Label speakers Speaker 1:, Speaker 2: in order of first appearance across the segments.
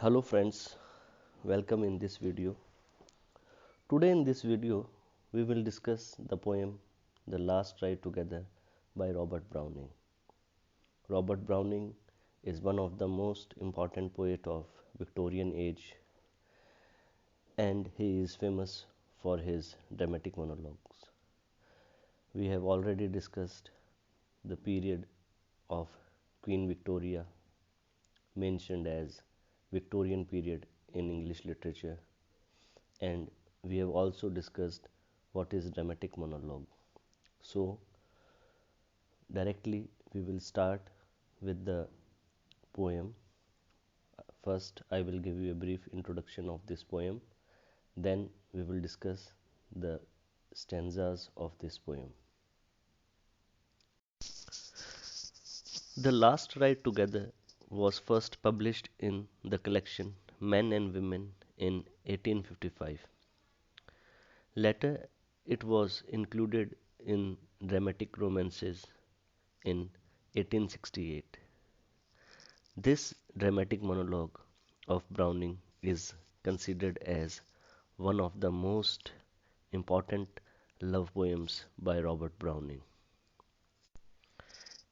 Speaker 1: Hello friends, welcome in this video. Today in this video we will discuss the poem The Last Ride Together by Robert Browning. Robert Browning is one of the most important poet of Victorian age and he is famous for his dramatic monologues. We have already discussed the period of Queen Victoria mentioned as Victorian period in English literature and we have also discussed what is dramatic monologue. So, directly we will start with the poem. First, I will give you a brief introduction of this poem, then, we will discuss the stanzas of this poem. The Last Ride Together was first published in the collection Men and Women in 1855. Later, it was included in Dramatic Romances in 1868. This dramatic monologue of Browning is considered as one of the most important love poems by Robert Browning.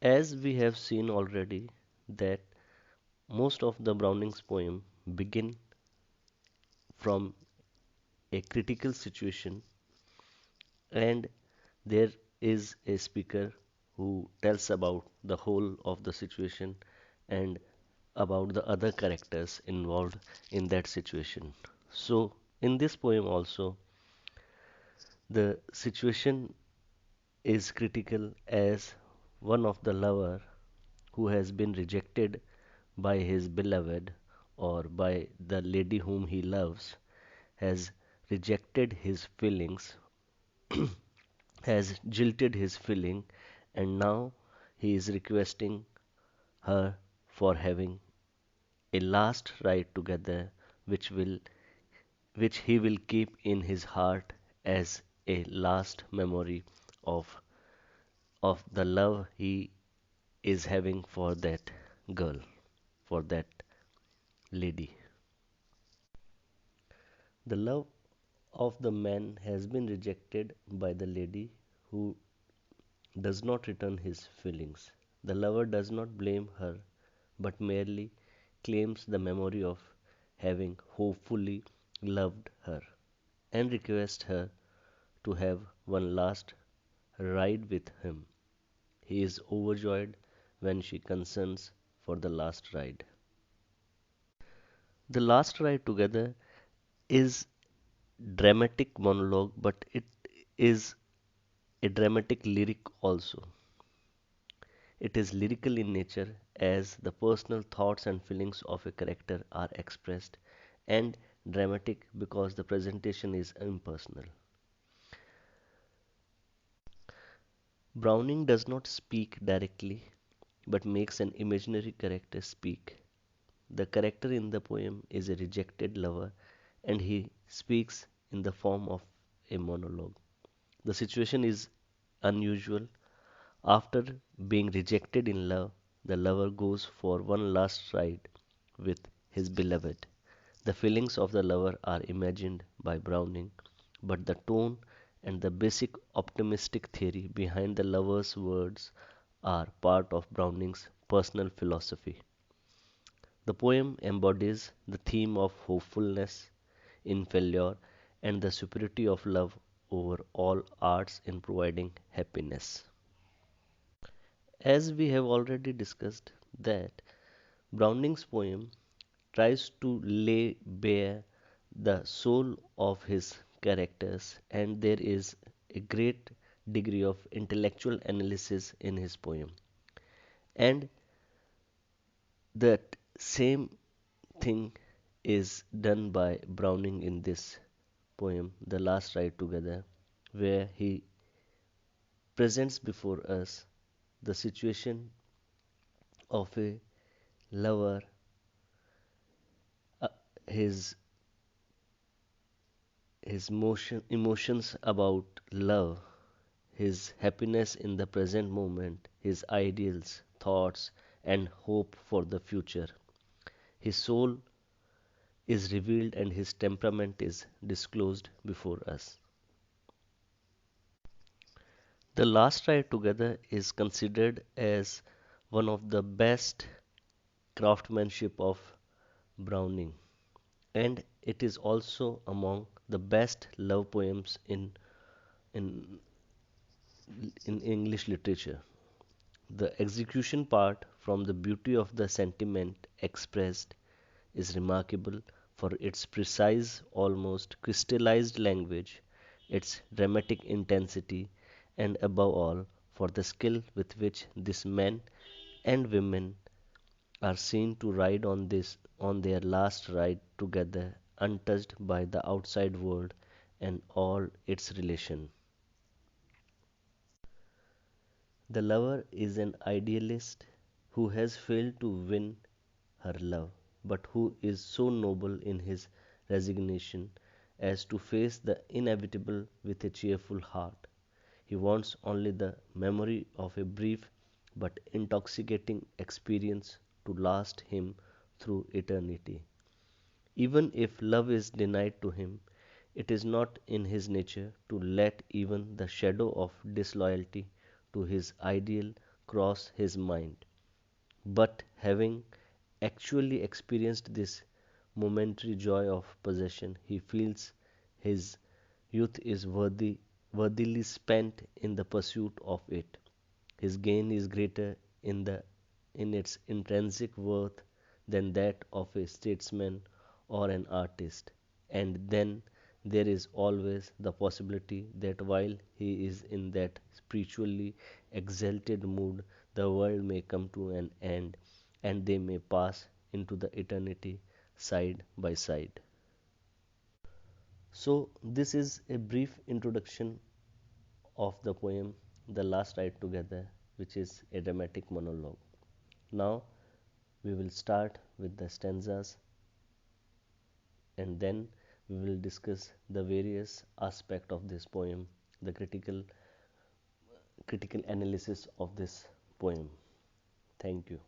Speaker 1: As we have seen already that most of the Browning's poem begin from a critical situation and there is a speaker who tells about the whole of the situation and about the other characters involved in that situation. So, in this poem also, the situation is critical as one of the lover who has been rejected by his beloved or by the lady whom he loves has rejected his feelings has jilted his feeling and now he is requesting her for having a last ride together which he will keep in his heart as a last memory of the love he is having for that girl, for that lady. The love of the man has been rejected by the lady who does not return his feelings. The lover does not blame her but merely claims the memory of having hopefully loved her and requests her to have one last ride with him. He is overjoyed when she consents for the last ride. The last ride together is dramatic monologue, but it is a dramatic lyric also. It is lyrical in nature as the personal thoughts and feelings of a character are expressed, and dramatic because the presentation is impersonal. Browning does not speak directly but makes an imaginary character speak. The character in the poem is a rejected lover and he speaks in the form of a monologue. The situation is unusual. After being rejected in love, the lover goes for one last ride with his beloved. The feelings of the lover are imagined by Browning, but the tone and the basic optimistic theory behind the lover's words are part of Browning's personal philosophy. The poem embodies the theme of hopefulness in failure and the superiority of love over all arts in providing happiness. As we have already discussed that Browning's poem tries to lay bare the soul of his characters and there is a great degree of intellectual analysis in his poem. And that same thing is done by Browning in this poem, The Last Ride Together, where he presents before us the situation of a lover, uh, his emotions about love, his happiness in the present moment, his ideals, thoughts, and hope for the future. His soul is revealed and his temperament is disclosed before us. The Last Ride Together is considered as one of the best craftsmanship of Browning, and it is also among the best love poems in, in English literature. The execution part, from the beauty of the sentiment expressed, is remarkable for its precise, almost crystallized language, its dramatic intensity, and above all, for the skill with which these men and women are seen to ride on their last ride together, untouched by the outside world and all its relation. The lover is an idealist who has failed to win her love, but who is so noble in his resignation as to face the inevitable with a cheerful heart. He wants only the memory of a brief but intoxicating experience to last him through eternity. Even if love is denied to him, it is not in his nature to let even the shadow of disloyalty to his ideal cross his mind. But having actually experienced this momentary joy of possession, he feels his youth is worthily spent in the pursuit of it. His gain is greater in its intrinsic worth than that of a statesman or an artist. And then there is always the possibility that while he is in that spiritually exalted mood, the world may come to an end and they may pass into the eternity side by side. So, this is a brief introduction of the poem The Last Ride Together, which is a dramatic monologue. Now, we will start with the stanzas and then we will discuss the various aspects of this poem, the critical analysis of this poem. Thank you.